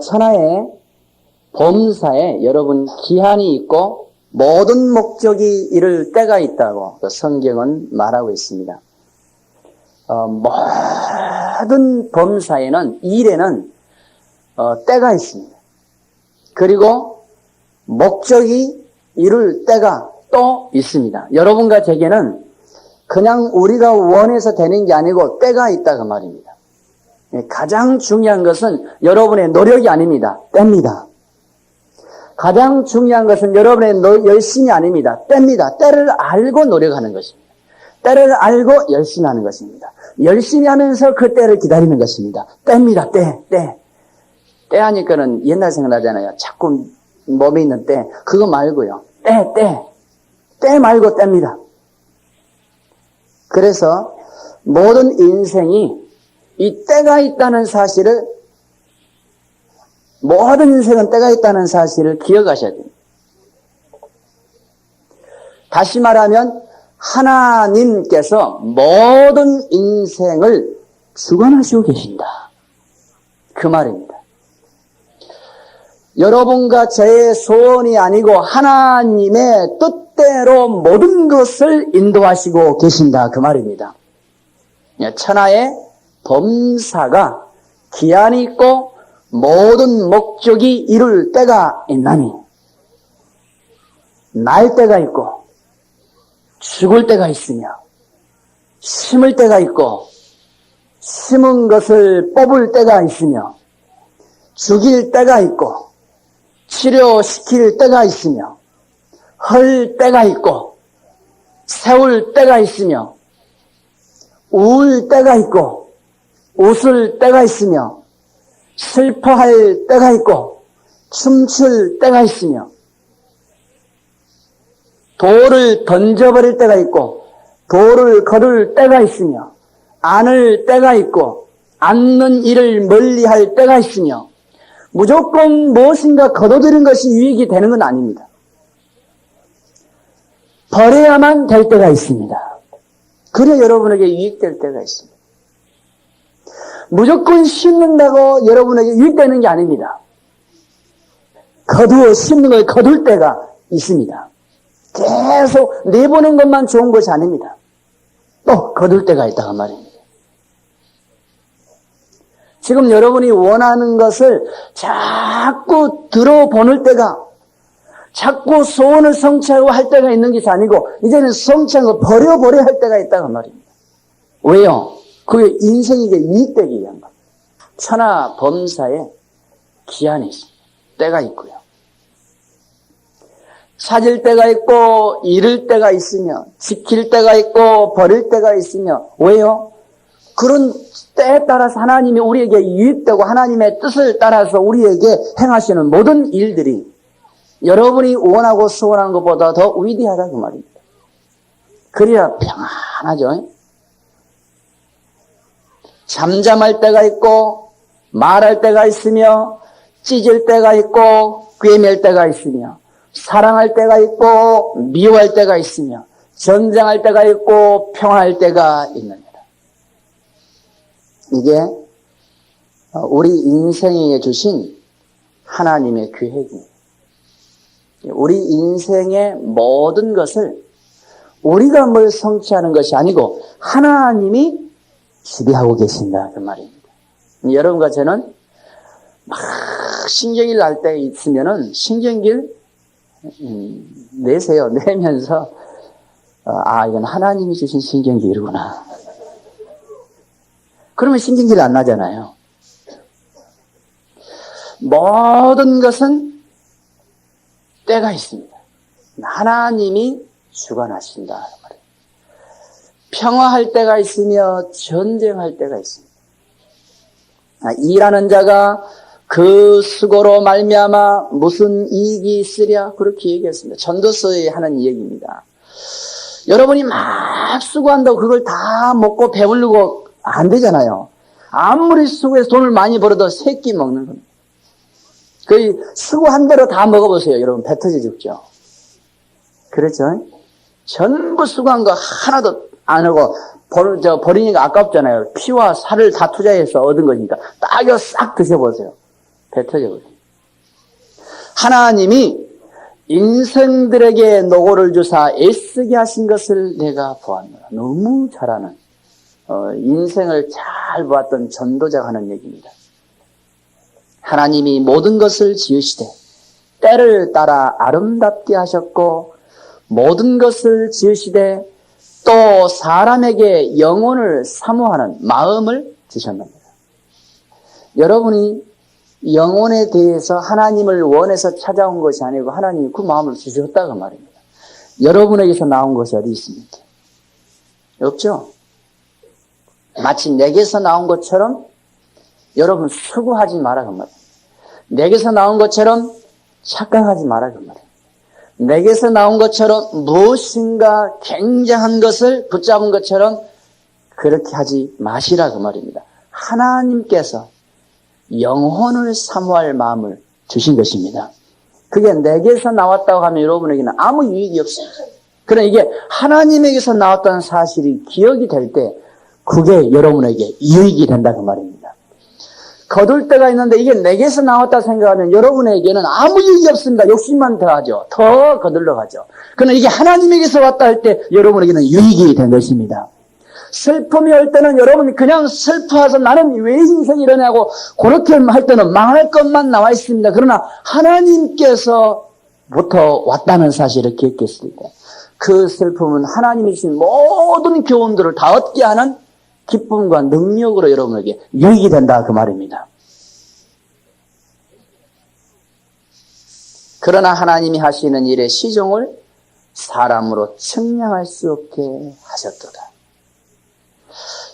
천하의 범사에 여러분 기한이 있고 모든 목적이 이를 때가 있다고 성경은 말하고 있습니다. 모든 범사에는 일에는 때가 있습니다. 그리고 목적이 이룰 때가 또 있습니다. 여러분과 제게는 그냥 우리가 원해서 되는 게 아니고 때가 있다 그 말입니다. 가장 중요한 것은 여러분의 노력이 아닙니다. 때입니다. 가장 중요한 것은 여러분의 열심이 아닙니다. 때입니다. 때를 알고 노력하는 것입니다. 때를 알고 열심히 하는 것입니다. 열심히 하면서 그 때를 기다리는 것입니다. 때입니다. 때. 때 하니까는 옛날 생각나잖아요. 자꾸 몸에 있는 때. 그거 말고요. 때 말고 때입니다. 그래서 모든 인생이 이 때가 있다는 사실을, 모든 인생은 때가 있다는 사실을 기억하셔야 됩니다. 다시 말하면 하나님께서 모든 인생을 주관하시고 계신다. 그 말입니다. 여러분과 저의 소원이 아니고 하나님의 뜻대로 모든 것을 인도하시고 계신다. 그 말입니다. 천하의 범사가 기한이 있고 모든 목적이 이룰 때가 있나니 날 때가 있고 죽을 때가 있으며 심을 때가 있고 심은 것을 뽑을 때가 있으며 죽일 때가 있고 치료시킬 때가 있으며 헐 때가 있고 세울 때가 있으며 울 때가 있고 웃을 때가 있으며 슬퍼할 때가 있고 춤출 때가 있으며 돌을 던져버릴 때가 있고 돌을 거둘 때가 있으며 안을 때가 있고 앉는 일을 멀리할 때가 있으며 무조건 무엇인가 거둬들인 것이 유익이 되는 건 아닙니다. 버려야만 될 때가 있습니다. 그래 여러분에게 유익될 때가 있습니다. 무조건 심는다고 여러분에게 유익되는 게 아닙니다. 심는 걸 거둘 때가 있습니다. 계속 내보는 것만 좋은 것이 아닙니다. 또 거둘 때가 있다고 말입니다. 지금 여러분이 원하는 것을 자꾸 들어보는 때가, 자꾸 소원을 성취하고 할 때가 있는 것이 아니고 이제는 성취한 거 버려버려 할 때가 있다고 말입니다. 왜요? 그게 인생에게 유익되기 위한 겁니다. 천하 범사에 기한이 있습니다. 때가 있고요. 찾을 때가 있고 잃을 때가 있으며 지킬 때가 있고 버릴 때가 있으며 왜요? 그런 때에 따라서 하나님이 우리에게 유익되고 하나님의 뜻을 따라서 우리에게 행하시는 모든 일들이 여러분이 원하고 소원한 것보다 더 위대하다 그 말입니다. 그래야 평안하죠. 잠잠할 때가 있고 말할 때가 있으며 찢을 때가 있고 꿰맬 때가 있으며 사랑할 때가 있고 미워할 때가 있으며 전쟁할 때가 있고 평화할 때가 있느니라. 이게 우리 인생에 주신 하나님의 계획입니다. 우리 인생의 모든 것을 우리가 뭘 성취하는 것이 아니고 하나님이 지배하고 계신다 그 말입니다. 여러분과 저는 막 신경질 날 때 있으면은 신경질 내세요. 내면서 이건 하나님이 주신 신경질이구나. 그러면 신경질 안 나잖아요. 모든 것은 때가 있습니다. 하나님이 주관하신다 말이에요. 평화할 때가 있으며 전쟁할 때가 있습니다. 일하는 자가 그 수고로 말미암아 무슨 이익이 있으랴 그렇게 얘기했습니다. 전도서에 하는 얘기입니다. 여러분이 막 수고한다고 그걸 다 먹고 배부르고 안 되잖아요. 아무리 수고해서 돈을 많이 벌어도 세 끼 먹는 겁니다. 거의 수고한 대로 다 먹어보세요. 여러분 배 터져 죽죠. 그렇죠? 전부 수고한 거 하나도 안 하고 버리니까 아깝잖아요. 피와 살을 다 투자해서 얻은 거니까 딱 이거 싹 드셔보세요. 배 터져버려요. 하나님이 인생들에게 노고를 주사 애쓰게 하신 것을 내가 보았노라. 너무 잘하는 인생을 잘 보았던 전도자가 하는 얘기입니다. 하나님이 모든 것을 지으시되 때를 따라 아름답게 하셨고 모든 것을 지으시되 또 사람에게 영혼을 사모하는 마음을 주셨습니다. 여러분이 영혼에 대해서 하나님을 원해서 찾아온 것이 아니고 하나님이 그 마음을 주셨다고 말입니다. 여러분에게서 나온 것이 어디 있습니까? 없죠? 마치 내게서 나온 것처럼 여러분 수고하지 말라고 말입니다. 내게서 나온 것처럼 착각하지 말라고 말입니다. 내게서 나온 것처럼 무엇인가 굉장한 것을 붙잡은 것처럼 그렇게 하지 마시라고 말입니다. 하나님께서 영혼을 사모할 마음을 주신 것입니다. 그게 내게서 나왔다고 하면 여러분에게는 아무 유익이 없습니다. 그러나 이게 하나님에게서 나왔다는 사실이 기억이 될 때 그게 여러분에게 유익이 된다고 말입니다. 거둘 때가 있는데 이게 내게서 나왔다 생각하면 여러분에게는 아무 유익이 없습니다. 욕심만 더하죠. 더 거들러 가죠. 그러나 이게 하나님에게서 왔다 할 때 여러분에게는 유익이 된 것입니다. 슬픔이 올 때는 여러분이 그냥 슬퍼서 나는 왜 인생이 이러냐고 그렇게 할 때는 망할 것만 나와 있습니다. 그러나 하나님께서부터 왔다는 사실을 기억했을 때 그 슬픔은 하나님이 주신 모든 교훈들을 다 얻게 하는 기쁨과 능력으로 여러분에게 유익이 된다 그 말입니다. 그러나 하나님이 하시는 일의 시종을 사람으로 측량할 수 없게 하셨도다.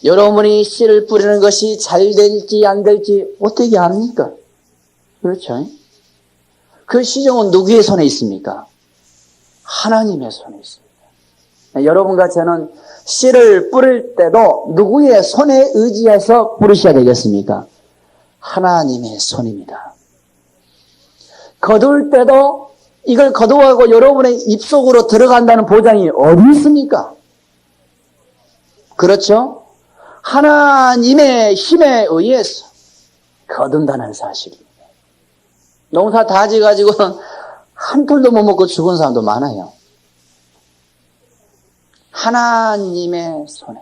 여러분이 씨를 뿌리는 것이 잘 될지 안 될지 어떻게 압니까? 그렇죠? 그 시종은 누구의 손에 있습니까? 하나님의 손에 있습니다. 여러분과 저는 씨를 뿌릴 때도 누구의 손에 의지해서 뿌리셔야 되겠습니까? 하나님의 손입니다. 거둘 때도 이걸 거두어가고 여러분의 입속으로 들어간다는 보장이 어디 있습니까? 그렇죠? 하나님의 힘에 의해서 거둔다는 사실입니다. 농사 다 지어가지고는 한 톨도 못 먹고 죽은 사람도 많아요. 하나님의 손에.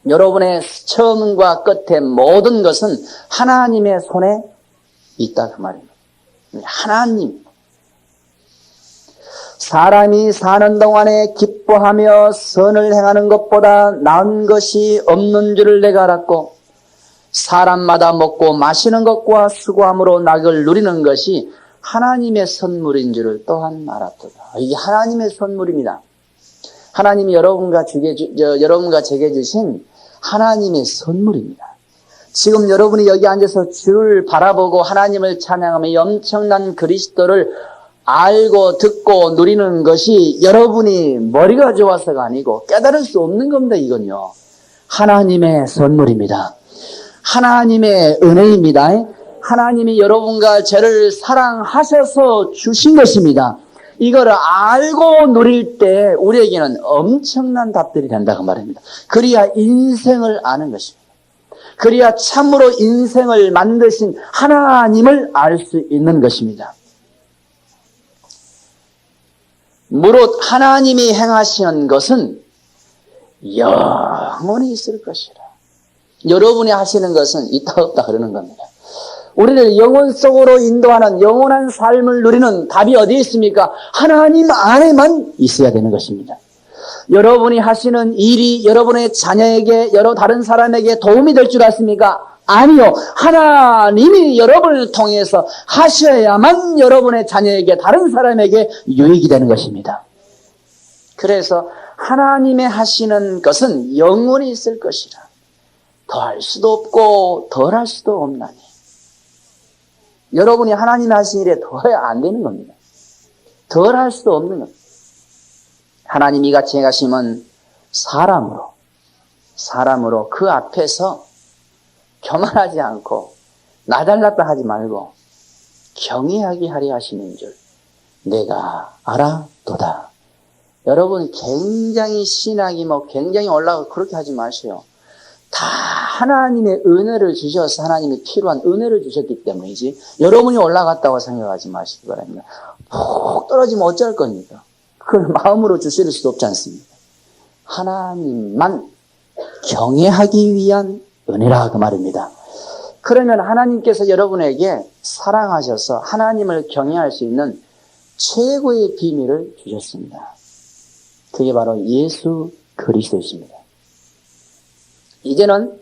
여러분의 처음과 끝의 모든 것은 하나님의 손에 있다 그 말입니다. 하나님. 사람이 사는 동안에 기뻐하며 선을 행하는 것보다 나은 것이 없는 줄을 내가 알았고 사람마다 먹고 마시는 것과 수고함으로 낙을 누리는 것이 하나님의 선물인 줄을 또한 알았도다. 이게 하나님의 선물입니다. 하나님이 여러분과 제게 주신 하나님의 선물입니다. 지금 여러분이 여기 앉아서 주를 바라보고 하나님을 찬양하며 엄청난 그리스도를 알고 듣고 누리는 것이 여러분이 머리가 좋아서가 아니고 깨달을 수 없는 겁니다. 이건요. 하나님의 선물입니다. 하나님의 은혜입니다. 하나님이 여러분과 저를 사랑하셔서 주신 것입니다. 이거를 알고 누릴 때 우리에게는 엄청난 답들이 된다고 말입니다. 그래야 인생을 아는 것입니다. 그래야 참으로 인생을 만드신 하나님을 알 수 있는 것입니다. 무릇 하나님이 행하시는 것은 영원히 있을 것이라. 여러분이 하시는 것은 있다 없다 그러는 겁니다. 우리를 영혼 속으로 인도하는 영원한 삶을 누리는 답이 어디에 있습니까? 하나님 안에만 있어야 되는 것입니다. 여러분이 하시는 일이 여러분의 자녀에게 다른 사람에게 도움이 될 줄 아십니까? 아니요. 하나님이 여러분을 통해서 하셔야만 여러분의 자녀에게 다른 사람에게 유익이 되는 것입니다. 그래서 하나님의 하시는 것은 영원히 있을 것이라. 더할 수도 없고 덜할 수도 없나니. 여러분이 하나님이 하신 일에 더해야 안 되는 겁니다. 덜할 수도 없는 겁니다. 하나님이 이같이 행하시면 사람으로 그 앞에서 교만하지 않고 나달랐다 하지 말고 경외하게 하려 하시는 줄 내가 알아도다. 여러분 굉장히 신학이 굉장히 올라가고 그렇게 하지 마세요. 다 하나님의 은혜를 주셔서 하나님이 필요한 은혜를 주셨기 때문이지 여러분이 올라갔다고 생각하지 마시기 바랍니다. 푹 떨어지면 어쩔 겁니까? 그걸 마음으로 주실 수도 없지 않습니까? 하나님만 경외하기 위한 은혜라 그 말입니다. 그러면 하나님께서 여러분에게 사랑하셔서 하나님을 경외할 수 있는 최고의 비밀을 주셨습니다. 그게 바로 예수 그리스도이십니다. 이제는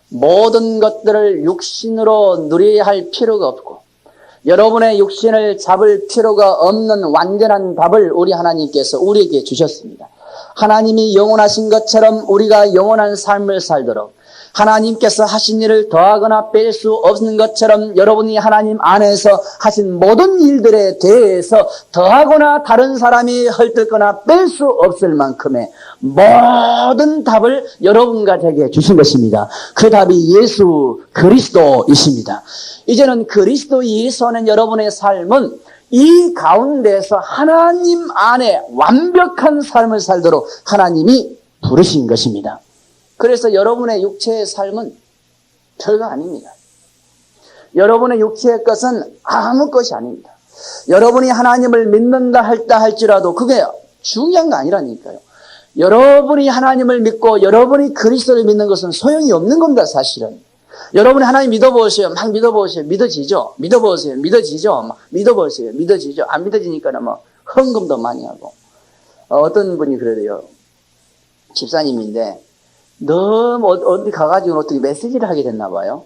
모든 것들을 육신으로 누려야 할 필요가 없고 여러분의 육신을 잡을 필요가 없는 완전한 답을 우리 하나님께서 우리에게 주셨습니다. 하나님이 영원하신 것처럼 우리가 영원한 삶을 살도록 하나님께서 하신 일을 더하거나 뺄 수 없는 것처럼 여러분이 하나님 안에서 하신 모든 일들에 대해서 더하거나 다른 사람이 헐뜯거나 뺄 수 없을 만큼의 모든 답을 여러분과 제게 주신 것입니다. 그 답이 예수 그리스도이십니다. 이제는 그리스도 예수 안에 여러분의 삶은 이 가운데서 하나님 안에 완벽한 삶을 살도록 하나님이 부르신 것입니다. 그래서 여러분의 육체의 삶은 별거 아닙니다. 여러분의 육체의 것은 아무 것이 아닙니다. 여러분이 하나님을 믿는다 할지라도 그게 중요한 거 아니라니까요. 여러분이 하나님을 믿고 여러분이 그리스도를 믿는 것은 소용이 없는 겁니다, 사실은. 여러분이 하나님 믿어보세요. 막 믿어보세요. 믿어지죠? 믿어보세요. 믿어지죠? 막 믿어보세요. 믿어지죠? 안 믿어지니까는 뭐 헌금도 많이 하고. 어떤 분이 그래요. 집사님인데 너무 어디 가가지고 어떻게 메시지를 하게 됐나 봐요.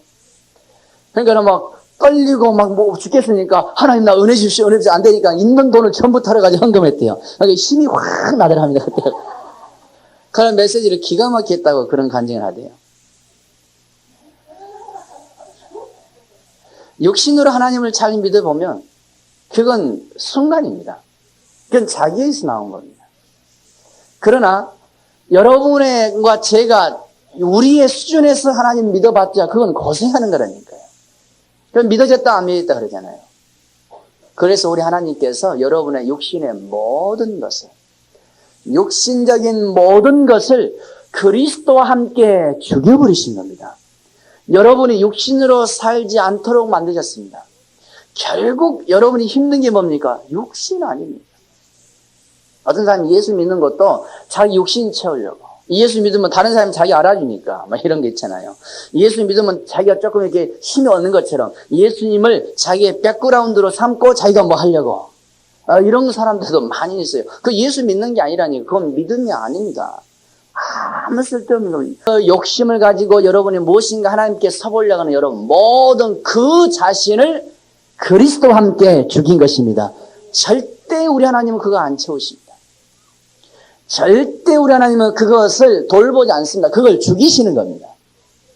그러니까 막 떨리고 막 뭐 죽겠으니까 하나님 나 은혜 주십시오. 은혜 주십시오. 안 되니까 있는 돈을 전부 털어가지고 헌금했대요. 그러니까 힘이 확 나더랍니다. 그때. 그런 메시지를 기가 막히게 했다고 그런 간증을 하대요. 육신으로 하나님을 잘 믿어보면 그건 순간입니다. 그건 자기에서 나온 겁니다. 그러나 여러분과 제가 우리의 수준에서 하나님 믿어봤자 그건 고생하는 거라니까요. 그럼 믿어졌다 안 믿었다 그러잖아요. 그래서 우리 하나님께서 여러분의 육신의 모든 것을 육신적인 모든 것을 그리스도와 함께 죽여버리신 겁니다. 여러분이 육신으로 살지 않도록 만드셨습니다. 결국 여러분이 힘든 게 뭡니까? 육신 아닙니까? 어떤 사람이 예수 믿는 것도 자기 육신 채우려고. 예수 믿으면 다른 사람이 자기 알아주니까. 막 이런 게 있잖아요. 예수 믿으면 자기가 조금 이렇게 힘이 얻는 것처럼 예수님을 자기의 백그라운드로 삼고 자기가 뭐 하려고. 이런 사람들도 많이 있어요. 그 예수 믿는 게 아니라니. 그건 믿음이 아닙니다. 아무 쓸데없는 겁니다. 그 욕심을 가지고 여러분이 무엇인가 하나님께 서보려고 하는 여러분 모든 그 자신을 그리스도와 함께 죽인 것입니다. 절대 우리 하나님은 그거 안 채우십니다. 절대 우리 하나님은 그것을 돌보지 않습니다. 그걸 죽이시는 겁니다.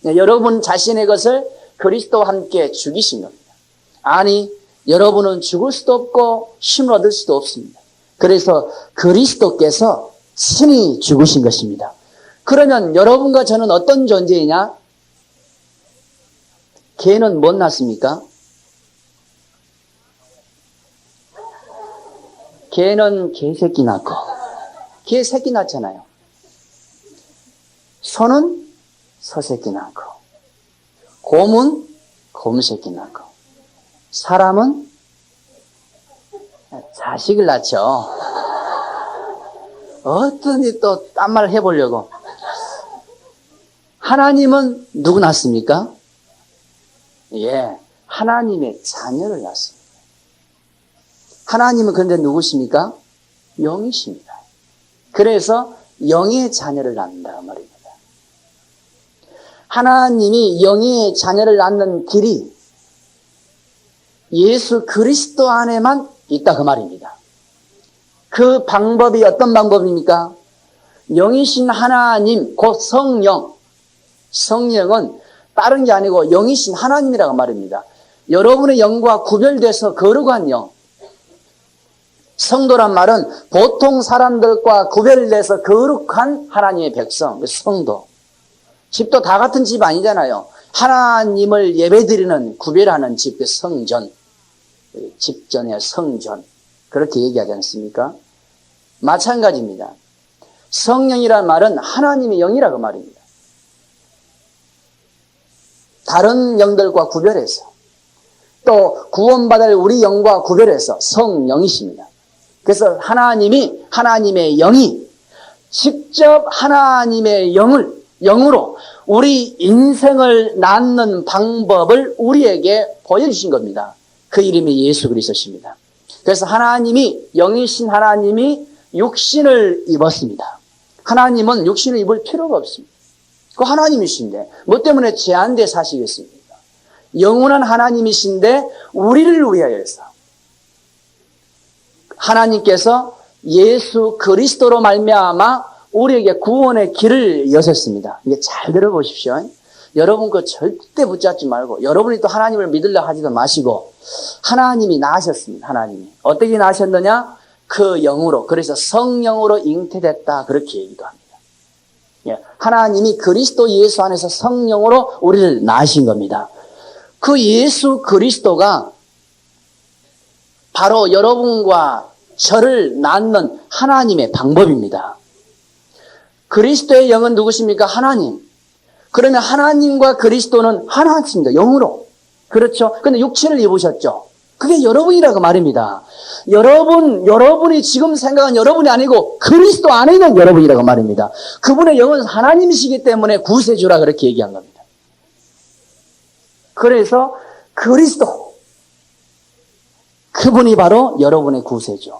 여러분 자신의 것을 그리스도와 함께 죽이신 겁니다. 아니 여러분은 죽을 수도 없고 힘을 얻을 수도 없습니다. 그래서 그리스도께서 친히 죽으신 것입니다. 그러면 여러분과 저는 어떤 존재이냐? 개는 못 낳습니까? 개는 개새끼 낳고 개새끼 낳잖아요. 소는 소새끼 낳고 곰은 곰새끼 낳고 사람은 자식을 낳죠. 어떠니 또 딴 말을 해보려고. 하나님은 누구 낳습니까? 예, 하나님의 자녀를 낳습니다. 하나님은 그런데 누구십니까? 영이십니다. 그래서 영의 자녀를 낳는다 말입니다. 하나님이 영의 자녀를 낳는 길이 예수 그리스도 안에만 있다 그 말입니다. 그 방법이 어떤 방법입니까? 영이신 하나님, 곧 성령. 성령은 다른 게 아니고 영이신 하나님이라고 말입니다. 여러분의 영과 구별돼서 거룩한 영. 성도란 말은 보통 사람들과 구별돼서 거룩한 하나님의 백성, 성도. 집도 다 같은 집 아니잖아요. 하나님을 예배드리는 구별하는 집, 성전. 집전의 성전. 그렇게 얘기하지 않습니까? 마찬가지입니다. 성령이란 말은 하나님의 영이라고 말입니다. 다른 영들과 구별해서 또 구원받을 우리 영과 구별해서 성령이십니다. 그래서 하나님의 영이 직접 하나님의 영으로 우리 인생을 낳는 방법을 우리에게 보여주신 겁니다. 그 이름이 예수 그리스도십니다. 그래서 영이신 하나님이 육신을 입었습니다. 하나님은 육신을 입을 필요가 없습니다. 그 하나님이신데 뭐 때문에 제한돼 사시겠습니까? 영원한 하나님이신데 우리를 위하여서 하나님께서 예수 그리스도로 말미암아 우리에게 구원의 길을 여셨습니다. 이게 잘 들어보십시오. 여러분 그 절대 붙잡지 말고 여러분이 또 하나님을 믿으려 하지도 마시고 하나님이 나으셨습니다. 하나님이 어떻게 나으셨느냐? 그 영으로, 그래서 성령으로 잉태됐다 그렇게 얘기도 합니다. 하나님이 그리스도 예수 안에서 성령으로 우리를 낳으신 겁니다. 그 예수 그리스도가 바로 여러분과 저를 낳는 하나님의 방법입니다. 그리스도의 영은 누구십니까? 하나님. 그러면 하나님과 그리스도는 하나입니다. 영으로. 그렇죠? 근데 육체를 입으셨죠. 그게 여러분이라고 말입니다. 여러분이 지금 생각한 여러분이 아니고 그리스도 안에 있는 여러분이라고 말입니다. 그분의 영은 하나님이시기 때문에 구세주라 그렇게 얘기한 겁니다. 그래서 그리스도, 그분이 바로 여러분의 구세주.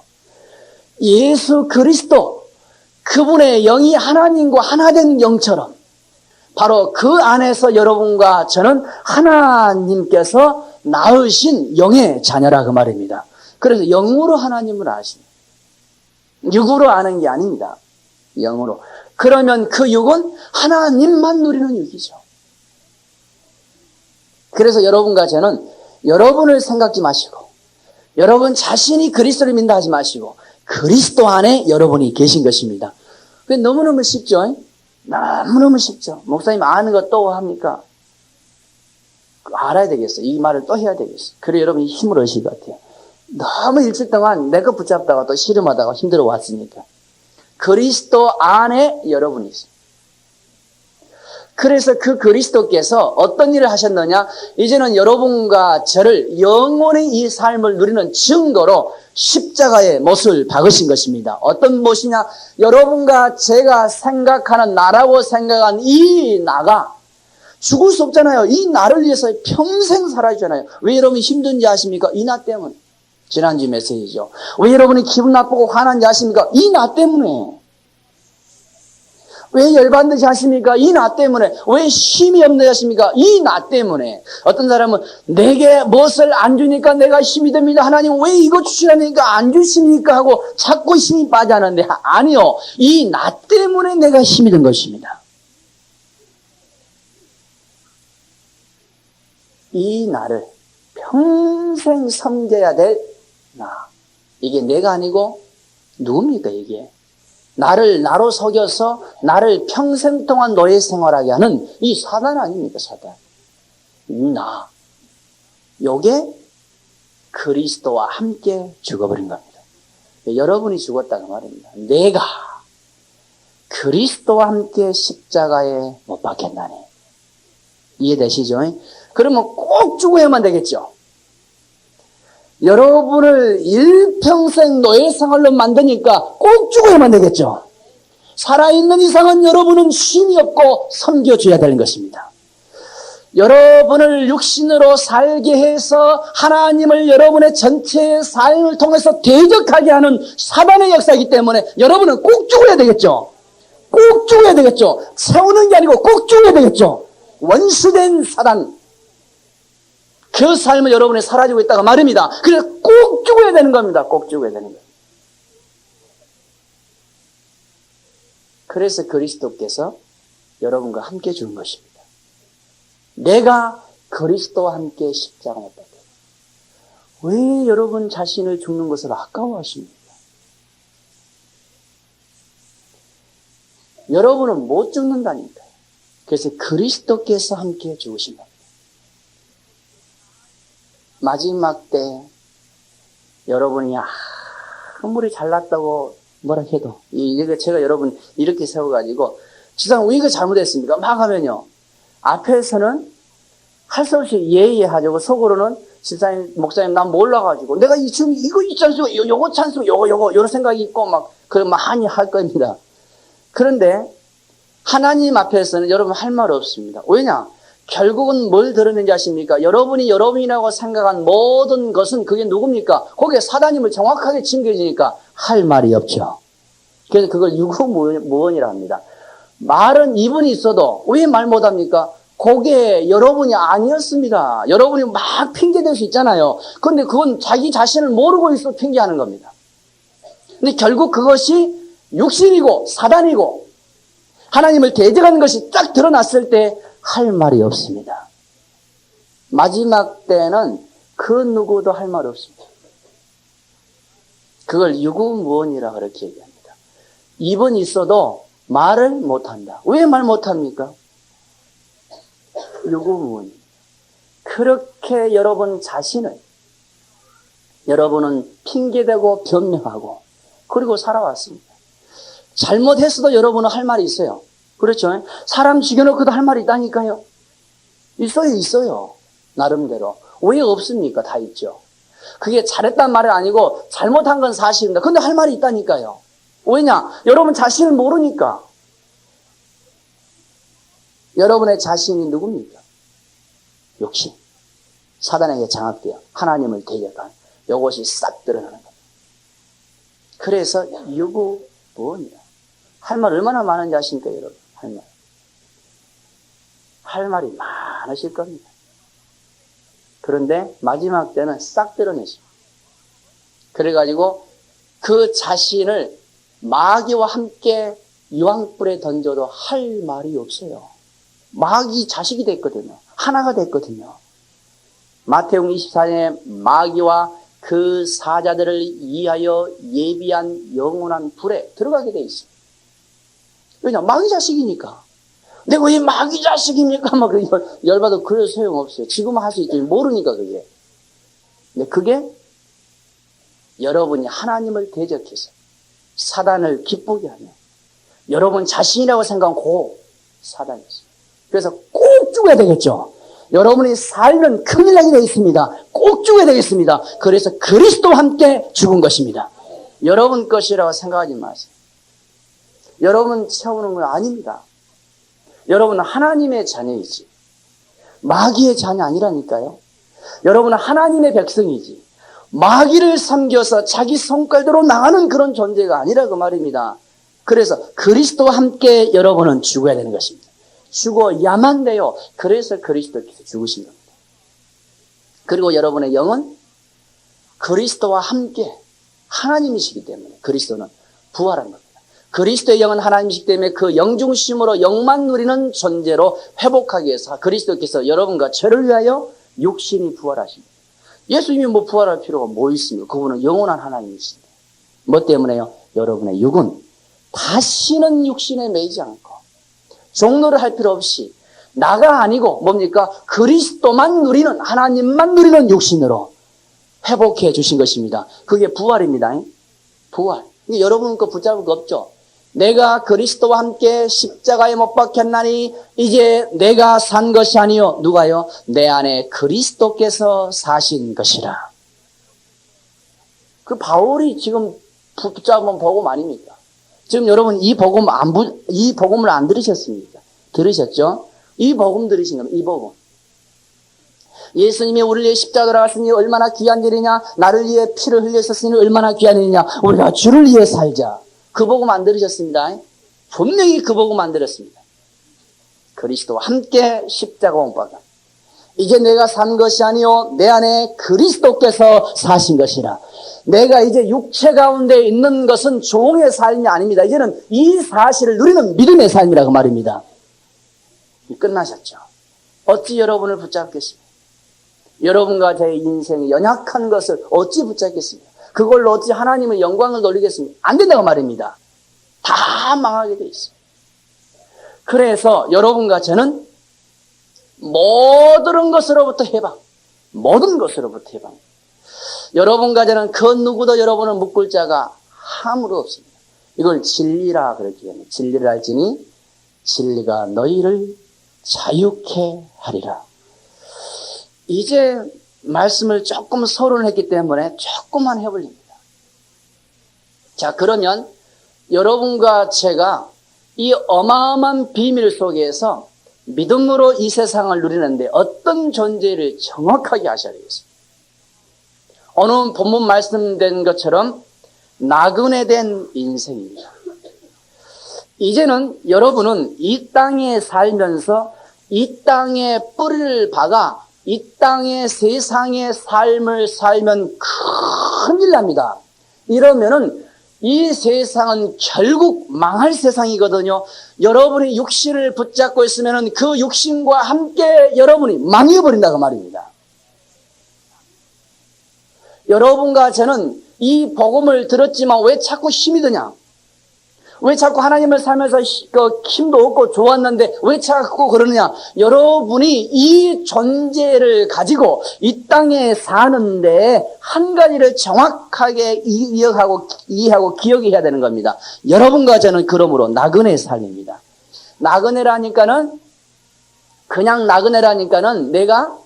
예수 그리스도, 그분의 영이 하나님과 하나된 영처럼 바로 그 안에서 여러분과 저는 하나님께서 낳으신 영의 자녀라 그 말입니다. 그래서 영으로 하나님을 아십니다. 육으로 아는 게 아닙니다. 영으로. 그러면 그 육은 하나님만 누리는 육이죠. 그래서 여러분과 저는 여러분을 생각지 마시고 여러분 자신이 그리스도를 믿는다 하지 마시고 그리스도 안에 여러분이 계신 것입니다. 그게 너무너무 쉽죠? 너무너무 쉽죠. 목사님 아는 거 또 합니까? 알아야 되겠어요. 이 말을 또 해야 되겠어요. 그래 여러분이 힘을 얻으실 것 같아요. 너무 일주일 동안 내 거 붙잡다가 또 씨름하다가 힘들어 왔으니까. 그리스도 안에 여러분이 있어요. 그래서 그 그리스도께서 어떤 일을 하셨느냐? 이제는 여러분과 저를 영원히 이 삶을 누리는 증거로 십자가의 못을 박으신 것입니다. 어떤 못이냐? 여러분과 제가 생각하는 나라고 생각한 이 나가 죽을 수 없잖아요. 이 나를 위해서 평생 살아야잖아요. 왜 여러분이 힘든지 아십니까? 이 나 때문에. 지난주 메시지죠. 왜 여러분이 기분 나쁘고 화난지 아십니까? 이 나 때문에. 왜 열받는지 아십니까? 이 나 때문에. 왜 힘이 없는지 아십니까? 이 나 때문에. 어떤 사람은 내게 무엇을 안 주니까 내가 힘이 듭니다. 하나님 왜 이거 주시라니까 안 주십니까? 하고 자꾸 힘이 빠져나는데 아니요. 이 나 때문에 내가 힘이 든 것입니다. 이 나를 평생 섬겨야 될 나. 이게 내가 아니고 누굽니까 이게? 나를 나로 속여서 나를 평생 동안 노예 생활하게 하는 이 사단 아닙니까 사단? 이 나. 요게 그리스도와 함께 죽어버린 겁니다. 여러분이 죽었다는 말입니다. 내가 그리스도와 함께 십자가에 못 박혔나니. 이해되시죠? 그러면 꼭 죽어야만 되겠죠. 여러분을 일평생 노예 생활로 만드니까 꼭 죽어야만 되겠죠. 살아있는 이상은 여러분은 쉼이 없고 섬겨줘야 되는 것입니다. 여러분을 육신으로 살게 해서 하나님을 여러분의 전체 삶을 통해서 대적하게 하는 사단의 역사이기 때문에 여러분은 꼭 죽어야 되겠죠. 꼭 죽어야 되겠죠. 세우는 게 아니고 꼭 죽어야 되겠죠. 원수된 사단. 그 삶을 여러분이 사라지고 있다가 말입니다. 그래서 꼭 죽어야 되는 겁니다. 꼭 죽어야 되는 거예요. 그래서 그리스도께서 여러분과 함께 죽은 것입니다. 내가 그리스도와 함께 십자가 못 박혀. 왜 여러분 자신을 죽는 것을 아까워하십니까? 여러분은 못 죽는다니까요. 그래서 그리스도께서 함께 죽으신 겁니다. 마지막 때 여러분이 아무리 잘났다고 뭐라 해도 이게 제가 여러분 이렇게 세워가지고 지상 왜 이거 잘못했습니까? 막 하면요 앞에서는 할 수 없이 예의하자고 속으로는 집사님, 목사님, 난 몰라가지고 내가 지금 이거 있지 않습니까? 요거 찬스, 요거, 요런 생각이 있고 많이 할 겁니다. 그런데 하나님 앞에서는 여러분 할 말 없습니다. 왜냐? 결국은 뭘 드러내는지 아십니까? 여러분이 여러분이라고 생각한 모든 것은 그게 누굽니까? 거기에 사단임을 정확하게 징계지니까 할 말이 없죠. 그래서 그걸 유구무원이라 합니다. 말은 입은 있어도 왜 말 못합니까? 그게 여러분이 아니었습니다. 여러분이 막 핑계댈 수 있잖아요. 그런데 그건 자기 자신을 모르고 있어 핑계하는 겁니다. 근데 결국 그것이 육신이고 사단이고 하나님을 대적하는 것이 딱 드러났을 때 할 말이 없습니다. 마지막 때는 그 누구도 할 말 없습니다. 그걸 유구무원이라 그렇게 얘기합니다. 입은 있어도 말을 못한다. 왜 말 못합니까? 유구무원. 그렇게 여러분 자신을 여러분은 핑계대고 변명하고 그리고 살아왔습니다. 잘못했어도 여러분은 할 말이 있어요. 그렇죠? 사람 죽여놓고도 할 말이 있다니까요. 있어요. 나름대로. 왜 없습니까? 다 있죠. 그게 잘했단 말은 아니고 잘못한 건 사실입니다. 근데 할 말이 있다니까요. 왜냐? 여러분 자신을 모르니까. 여러분의 자신이 누굽니까? 욕심. 사단에게 장악되어 하나님을 대적한 이것이 싹 드러나는 겁니다. 그래서 유구무원이다. 할 말 얼마나 많은지 아십니까, 여러분? 할 말이 많으실 겁니다. 그런데 마지막 때는 싹 드러내십니다. 그래가지고 그 자신을 마귀와 함께 유황불에 던져도 할 말이 없어요. 마귀 자식이 됐거든요. 하나가 됐거든요. 마태복음 24장에 마귀와 그 사자들을 위하여 예비한 영원한 불에 들어가게 돼 있습니다. 왜냐? 마귀 자식이니까. 내가 왜 마귀 자식입니까? 막 열받아. 그래도 소용없어요. 지금은 할 수 있지. 모르니까 그게. 근데 그게 여러분이 하나님을 대적해서 사단을 기쁘게 하며 여러분 자신이라고 생각한 그 사단이었어요. 그래서 꼭 죽어야 되겠죠. 여러분이 살면 큰일 나게 되어 있습니다. 꼭 죽어야 되겠습니다. 그래서 그리스도와 함께 죽은 것입니다. 여러분 것이라고 생각하지 마세요. 여러분 채우는 건 아닙니다. 여러분은 하나님의 자녀이지 마귀의 자녀 아니라니까요. 여러분은 하나님의 백성이지 마귀를 섬겨서 자기 성깔대로 나가는 그런 존재가 아니라 그 말입니다. 그래서 그리스도와 함께 여러분은 죽어야 되는 것입니다. 죽어야만 돼요. 그래서 그리스도께서 죽으신 겁니다. 그리고 여러분의 영은 그리스도와 함께 하나님이시기 때문에 그리스도는 부활한 겁니다. 그리스도의 영은 하나님이시기 때문에 그 영중심으로 영만 누리는 존재로 회복하기 위해서 그리스도께서 여러분과 저를 위하여 육신이 부활하십니다. 예수님이 뭐 부활할 필요가 뭐 있습니까? 그분은 영원한 하나님이신데. 뭐 때문에요? 여러분의 육은 다시는 육신에 매이지 않고 종로를 할 필요 없이 나가 아니고 뭡니까? 그리스도만 누리는 하나님만 누리는 육신으로 회복해 주신 것입니다. 그게 부활입니다. 부활. 여러분 거 붙잡을 거 없죠? 내가 그리스도와 함께 십자가에 못 박혔나니 이제 내가 산 것이 아니요. 누가요? 내 안에 그리스도께서 사신 것이라. 그 바울이 지금 붙잡은 복음 아닙니까? 지금 여러분 이 복음을 안 들으셨습니까? 들으셨죠? 이 복음 들으신 겁니다. 이 복음. 예수님이 우리를 위해 십자가 돌아갔으니 얼마나 귀한 일이냐. 나를 위해 피를 흘렸었으니 얼마나 귀한 일이냐. 우리가 주를 위해 살자. 그 복음 안 들으셨습니다. 분명히 그 복음 안 들었습니다. 그리스도와 함께 십자가 못 박아. 이제 내가 산 것이 아니요 내 안에 그리스도께서 사신 것이라. 내가 이제 육체 가운데 있는 것은 종의 삶이 아닙니다. 이제는 이 사실을 누리는 믿음의 삶이라고 말입니다. 끝나셨죠. 어찌 여러분을 붙잡겠습니까? 여러분과 제 인생의 연약한 것을 어찌 붙잡겠습니까? 그걸로 어찌 하나님의 영광을 돌리겠습니까? 안 된다고 말입니다. 다 망하게 돼 있습니다. 그래서 여러분과 저는 모든 것으로부터 해방. 모든 것으로부터 해방. 여러분과 저는 그 누구도 여러분을 묶을 자가 아무도 없습니다. 이걸 진리라 그렇게 합니다. 진리를 알지니 진리가 너희를 자유케 하리라. 이제 말씀을 조금 서론했기 때문에 조금만 해볼립니다. 자, 그러면 여러분과 제가 이 어마어마한 비밀 속에서 믿음으로 이 세상을 누리는데 어떤 존재를 정확하게 아셔야 되겠습니다. 오늘 본문 말씀된 것처럼 나그네 된 인생입니다. 이제는 여러분은 이 땅에 살면서 이 땅에 뿌리를 박아 이 땅의 세상의 삶을 살면 큰일 납니다. 이러면은 이 세상은 결국 망할 세상이거든요. 여러분이 육신을 붙잡고 있으면은 그 육신과 함께 여러분이 망해버린다고 말입니다. 여러분과 저는 이 복음을 들었지만 왜 자꾸 힘이 드냐? 왜 자꾸 하나님을 살면서 힘도 없고 좋았는데 왜 자꾸 그러느냐? 여러분이 이 존재를 가지고 이 땅에 사는데 한 가지를 정확하게 이해하고 기억해야 되는 겁니다. 여러분과 저는 그러므로 나그네 삶입니다. 나그네라니까는 그냥 나그네라니까는 내가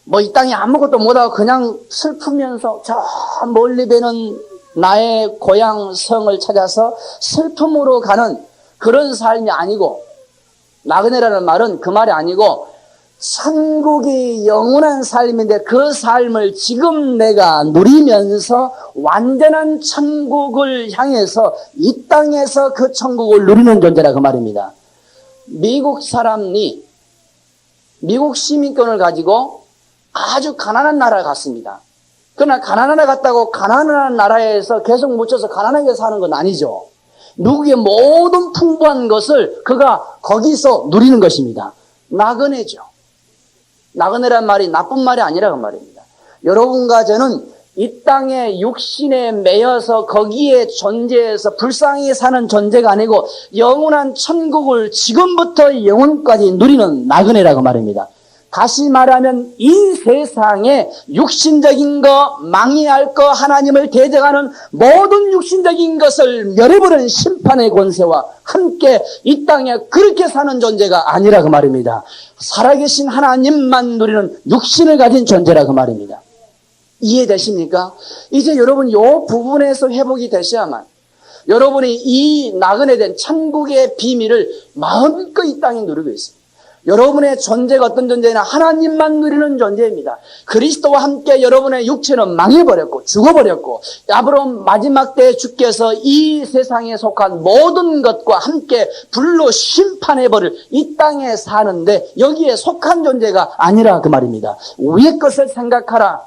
뭐 이 땅에 아무것도 못하고 그냥 슬프면서 저 멀리 배는 나의 고향 성을 찾아서 슬픔으로 가는 그런 삶이 아니고, 나그네라는 말은 그 말이 아니고 천국이 영원한 삶인데 그 삶을 지금 내가 누리면서 완전한 천국을 향해서 이 땅에서 그 천국을 누리는 존재라 그 말입니다. 미국 사람이 미국 시민권을 가지고 아주 가난한 나라에 갔습니다. 그러나 가난한 나라 갔다고 가난한 나라에서 계속 묻혀서 가난하게 사는 건 아니죠. 미국의 모든 풍부한 것을 그가 거기서 누리는 것입니다. 나그네죠. 나그네란 말이 나쁜 말이 아니라고 말입니다. 여러분과 저는 이 땅의 육신에 매여서 거기에 존재해서 불쌍히 사는 존재가 아니고 영원한 천국을 지금부터 영원까지 누리는 나그네라고 말입니다. 다시 말하면 이 세상에 육신적인 거, 망해할 거, 하나님을 대적하는 모든 육신적인 것을 멸해버리는 심판의 권세와 함께 이 땅에 그렇게 사는 존재가 아니라 그 말입니다. 살아계신 하나님만 누리는 육신을 가진 존재라 그 말입니다. 이해되십니까? 이제 여러분 요 부분에서 회복이 되셔야만 여러분이 이 나그네 된 천국의 비밀을 마음껏 이 땅에 누리고 있습니다. 여러분의 존재가 어떤 존재냐? 하나님만 누리는 존재입니다. 그리스도와 함께 여러분의 육체는 망해버렸고 죽어버렸고 앞으로 마지막 때에 주께서 이 세상에 속한 모든 것과 함께 불로 심판해버릴 이 땅에 사는데 여기에 속한 존재가 아니라 그 말입니다. 위의 것을 생각하라.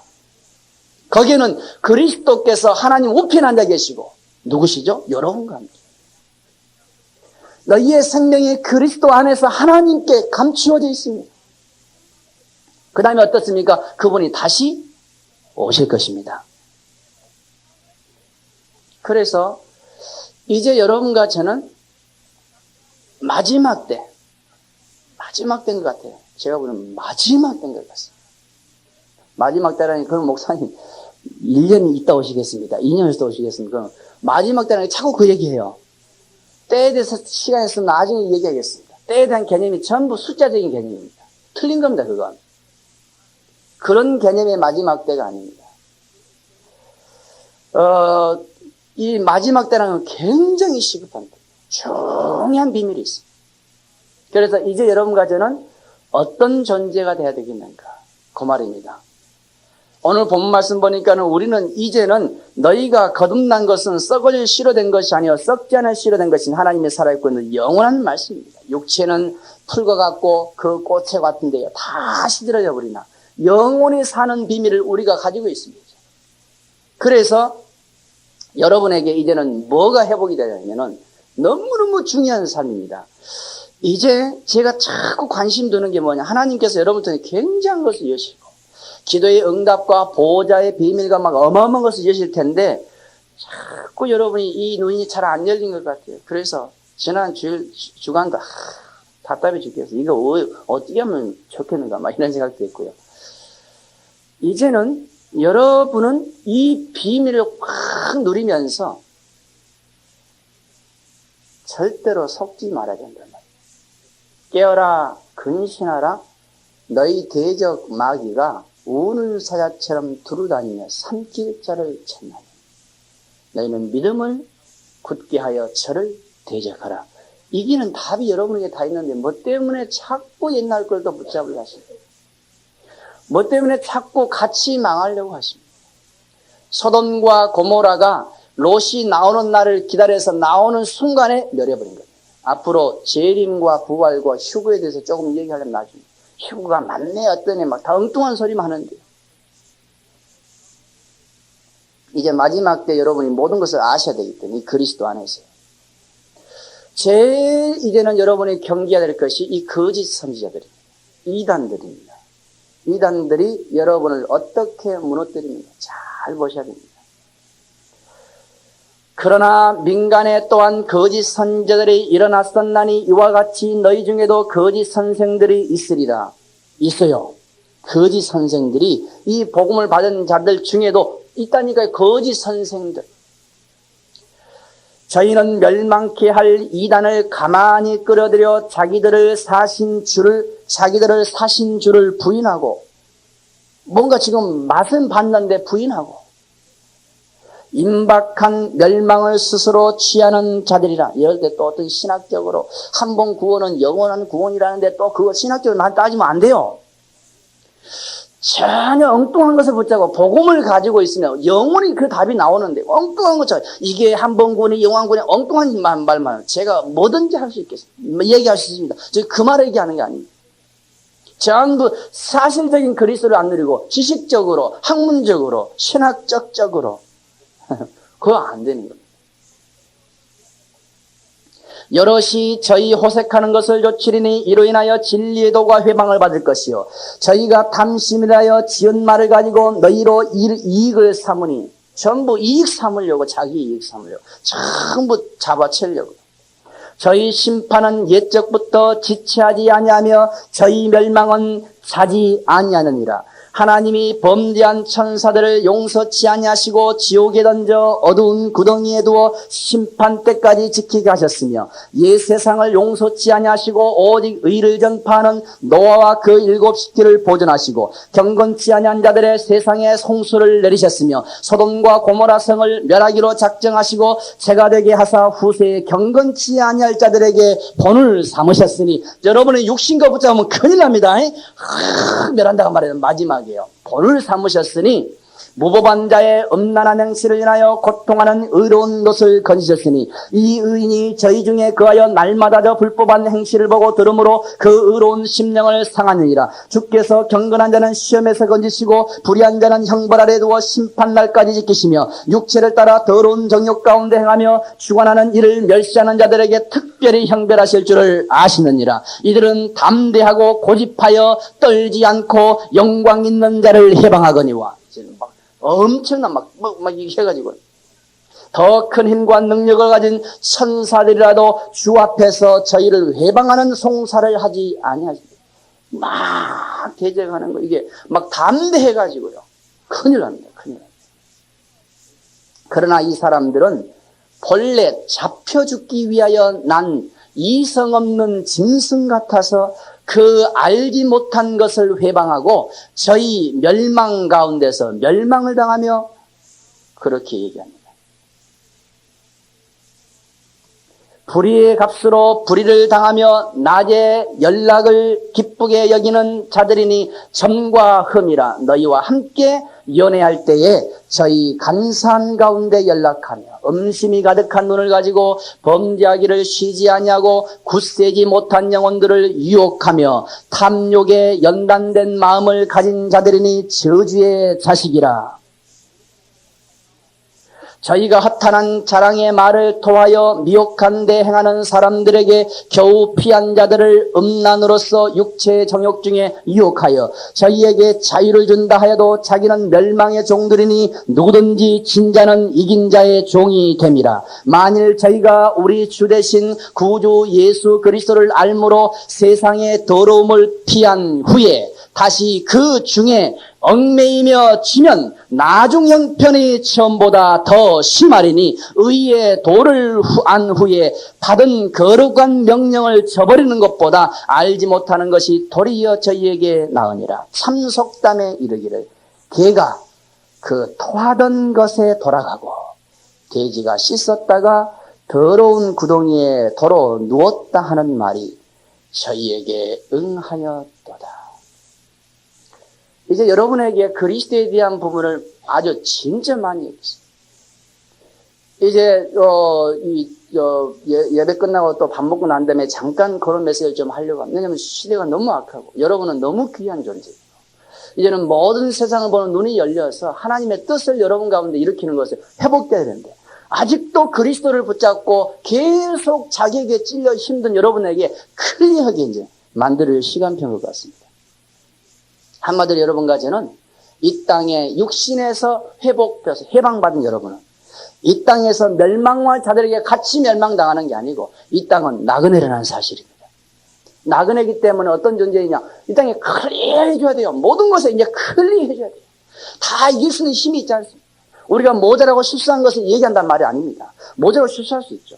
거기에는 그리스도께서 하나님 우편에 앉아 계시고 누구시죠? 여러분과 함께. 너희의 생명이 그리스도 안에서 하나님께 감추어져 있습니다. 그 다음에 어떻습니까? 그분이 다시 오실 것입니다. 그래서 이제 여러분과 저는 마지막 때인 것 같아요. 제가 보는 마지막 때인 것 같습니다. 마지막 때라니 그럼 목사님 1년이 있다 오시겠습니다. 2년 있다 오시겠습니까? 그럼 마지막 때라니 자꾸 그 얘기해요. 때에 대해서 시간이 있으면 나중에 얘기하겠습니다. 때에 대한 개념이 전부 숫자적인 개념입니다. 틀린 겁니다, 그건. 그런 개념의 마지막 때가 아닙니다. 이 마지막 때라는 건 굉장히 시급한 때, 중요한 비밀이 있습니다. 그래서 이제 여러분과 저는 어떤 존재가 돼야 되겠는가? 그 말입니다. 오늘 본문 말씀 보니까는 우리는 이제는 너희가 거듭난 것은 썩을 씨로 된 것이 아니요 썩지 않은 씨로 된 것인 하나님의 살아있고 있는 영원한 말씀입니다. 육체는 풀과 같고 그 꽃에 같은데요. 다 시들어져 버리나 영원히 사는 비밀을 우리가 가지고 있습니다. 그래서 여러분에게 이제는 뭐가 회복이 되냐면은 너무너무 중요한 삶입니다. 이제 제가 자꾸 관심 두는 게 뭐냐. 하나님께서 여러분한테 굉장한 것을 여시고 기도의 응답과 보호자의 비밀과 막 어마어마한 것을 여실 텐데 자꾸 여러분이 이 눈이 잘 안 열린 것 같아요. 그래서 지난 주간도 답답해 죽겠어. 이거 어떻게 하면 좋겠는가 막 이런 생각도 있고요. 이제는 여러분은 이 비밀을 확 누리면서 절대로 속지 말아야 된단 말이에요. 깨어라, 근신하라. 너희 대적 마귀가 우는 사자처럼 두루다니며 삼킬 자를 찾나니 너희는 믿음을 굳게 하여 저를 대적하라. 이기는 답이 여러분에게 다 있는데 뭐 때문에 자꾸 옛날 걸 또 붙잡으려 하십니까? 뭐 때문에 자꾸 같이 망하려고 하십니까? 소돔과 고모라가 롯이 나오는 날을 기다려서 나오는 순간에 멸해버린 겁니다. 앞으로 재림과 부활과 휴거에 대해서 조금 얘기하려면 나중에 휴거가 맞네 어떠네 막 다 엉뚱한 소리만 하는데 이제 마지막 때 여러분이 모든 것을 아셔야 되기 때문에 이 그리스도 안에서 제일 이제는 여러분이 경계해야 될 것이 이 거짓 선지자들입니다. 이단들입니다. 이단들이 여러분을 어떻게 무너뜨립니까? 잘 보셔야 됩니다. 그러나 민간에 또한 거짓 선지자들이 일어났었나니 이와 같이 너희 중에도 거짓 선생들이 있으리라. 있어요. 거짓 선생들이 이 복음을 받은 자들 중에도 있다니까요. 거짓 선생들. 저희는 멸망케 할 이단을 가만히 끌어들여 자기들을 사신 주를 부인하고 뭔가 지금 맛은 봤는데 부인하고 임박한 멸망을 스스로 취하는 자들이라. 이럴 때 또 어떤 신학적으로 한 번 구원은 영원한 구원이라는데 또 그거 신학적으로 따지면 안 돼요. 전혀 엉뚱한 것을 붙잡고 복음을 가지고 있으면 영원히 그 답이 나오는데 엉뚱한 것처럼 이게 한 번 구원이 영원한 구원이 엉뚱한 말만 제가 뭐든지 할 수 있겠습니다. 얘기할 수 있습니다. 저 그 말을 얘기하는 게 아닙니다. 전부 사실적인 그리스도를 안 누리고 지식적으로 학문적으로 신학적으로 그거 안 되는 겁니다. 여럿이 저희 호색하는 것을 조치리니 이로 인하여 진리의 도가 회방을 받을 것이요 저희가 탐심이라여 지은 말을 가지고 너희로 이익을 삼으니 전부 이익 삼으려고 자기 이익 삼으려고 전부 잡아채려고 저희 심판은 옛적부터 지체하지 아니하며 저희 멸망은 자지 아니하느니라. 하나님이 범죄한 천사들을 용서치 아니하시고 지옥에 던져 어두운 구덩이에 두어 심판 때까지 지키게 하셨으며 옛 세상을 용서치 아니하시고 오직 의를 전파하는 노아와 그 7시키를 보존하시고 경건치 아니한 자들의 세상에 송수를 내리셨으며 소돔과 고모라 성을 멸하기로 작정하시고 재가 되게 하사 후세에 경건치 아니할 자들에게 본을 삼으셨으니 여러분의 육신과 붙잡으면 큰일 납니다. 멸한다고 말해요. 마지막 본을 삼으셨으니 무법한 자의 음란한 행실을 인하여 고통하는 의로운 롯을 건지셨으니 이 의인이 저희 중에 그하여 날마다 저 불법한 행실을 보고 들음으로 그 의로운 심령을 상하느니라. 주께서 경건한 자는 시험에서 건지시고 불의한 자는 형벌 아래 두어 심판날까지 지키시며 육체를 따라 더러운 정욕 가운데 행하며 주관하는 이를 멸시하는 자들에게 특별히 형벌하실 줄을 아시느니라. 이들은 담대하고 고집하여 떨지 않고 영광 있는 자를 해방하거니와. 막 엄청난 막 이렇게 해가지고 더 큰 힘과 능력을 가진 천사들이라도 주 앞에서 저희를 해방하는 송사를 하지 아니하십니다. 막 대적하는 거 이게 막 담대해가지고요. 큰일 납니다. 큰일 납니다. 그러나 이 사람들은 본래 잡혀 죽기 위하여 난 이성 없는 짐승 같아서 그 알지 못한 것을 회방하고 저희 멸망 가운데서 멸망을 당하며 그렇게 얘기합니다. 불의의 값으로 불의를 당하며 낮에 연락을 기쁘게 여기는 자들이니 점과 흠이라 너희와 함께 연애할 때에 저희 간사한 가운데 연락하며 음심이 가득한 눈을 가지고 범죄하기를 쉬지 아니하고 굳세지 못한 영혼들을 유혹하며 탐욕에 연단된 마음을 가진 자들이니 저주의 자식이라. 저희가 허탄한 자랑의 말을 토하여 미혹한 데 행하는 사람들에게 겨우 피한 자들을 음란으로서 육체의 정욕 중에 유혹하여 저희에게 자유를 준다 하여도 자기는 멸망의 종들이니 누구든지 진 자는 이긴 자의 종이 됨이라. 만일 저희가 우리 주 대신 구주 예수 그리스도를 알므로 세상의 더러움을 피한 후에 다시 그 중에 얽매이며 지면 나중 형편이 처음보다 더 심하리니 의의 도를 안 후에 받은 거룩한 명령을 저버리는 것보다 알지 못하는 것이 도리어 저희에게 나으니라. 참속담에 이르기를 개가 그 토하던 것에 돌아가고 돼지가 씻었다가 더러운 구덩이에 도로 누웠다 하는 말이 저희에게 응하였도다. 이제 여러분에게 그리스도에 대한 부분을 아주 진짜 많이 얘기했어요. 이제 예배 끝나고 또 밥 먹고 난 다음에 잠깐 그런 메시지를 좀 하려고 합니다. 왜냐하면 시대가 너무 악하고 여러분은 너무 귀한 존재예요. 이제는 모든 세상을 보는 눈이 열려서 하나님의 뜻을 여러분 가운데 일으키는 것을 회복돼야 되는데 아직도 그리스도를 붙잡고 계속 자기에게 찔려 힘든 여러분에게 클리어하게 이제 만들 시간표인 것 같습니다. 한마디로 여러분과 저는 이 땅에 육신에서 회복돼서 해방받은 여러분은 이 땅에서 멸망할 자들에게 같이 멸망당하는 게 아니고 이 땅은 나그네라는 사실입니다. 나그네이기 때문에 어떤 존재이냐, 이 땅에 클리어해줘야 돼요. 모든 것에 이제 클리어해줘야 돼요. 다 이길 수 있는 힘이 있지 않습니까? 우리가 모자라고 실수한 것을 얘기한단 말이 아닙니다. 모자라고 실수할 수 있죠.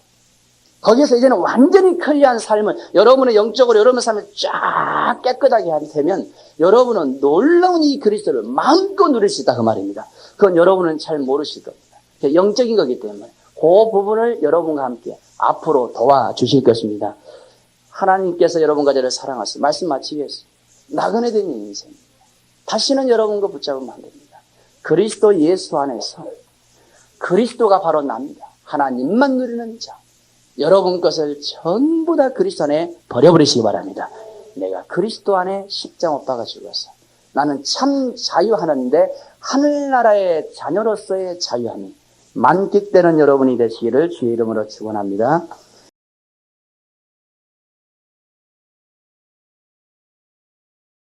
거기에서 이제는 완전히 클리어한 삶을 여러분의 영적으로 여러분의 삶을 쫙 깨끗하게 하게 되면 여러분은 놀라운 이 그리스도를 마음껏 누릴 수 있다 그 말입니다. 그건 여러분은 잘 모르실 겁니다. 영적인 거기 때문에 그 부분을 여러분과 함께 앞으로 도와주실 것입니다. 하나님께서 여러분과 저를 사랑하시고 말씀 마치겠습니다. 나그네 된 인생입니다. 다시는 여러분과 붙잡으면 안 됩니다. 그리스도 예수 안에서 그리스도가 바로 납니다. 하나님만 누리는 자. 여러분 것을 전부 다 그리스도 안에 버려버리시기 바랍니다. 내가 그리스도 안에 십자가 못 박아 죽었어. 나는 참 자유하는데 하늘나라의 자녀로서의 자유함이 만끽되는 여러분이 되시기를 주의 이름으로 축원합니다.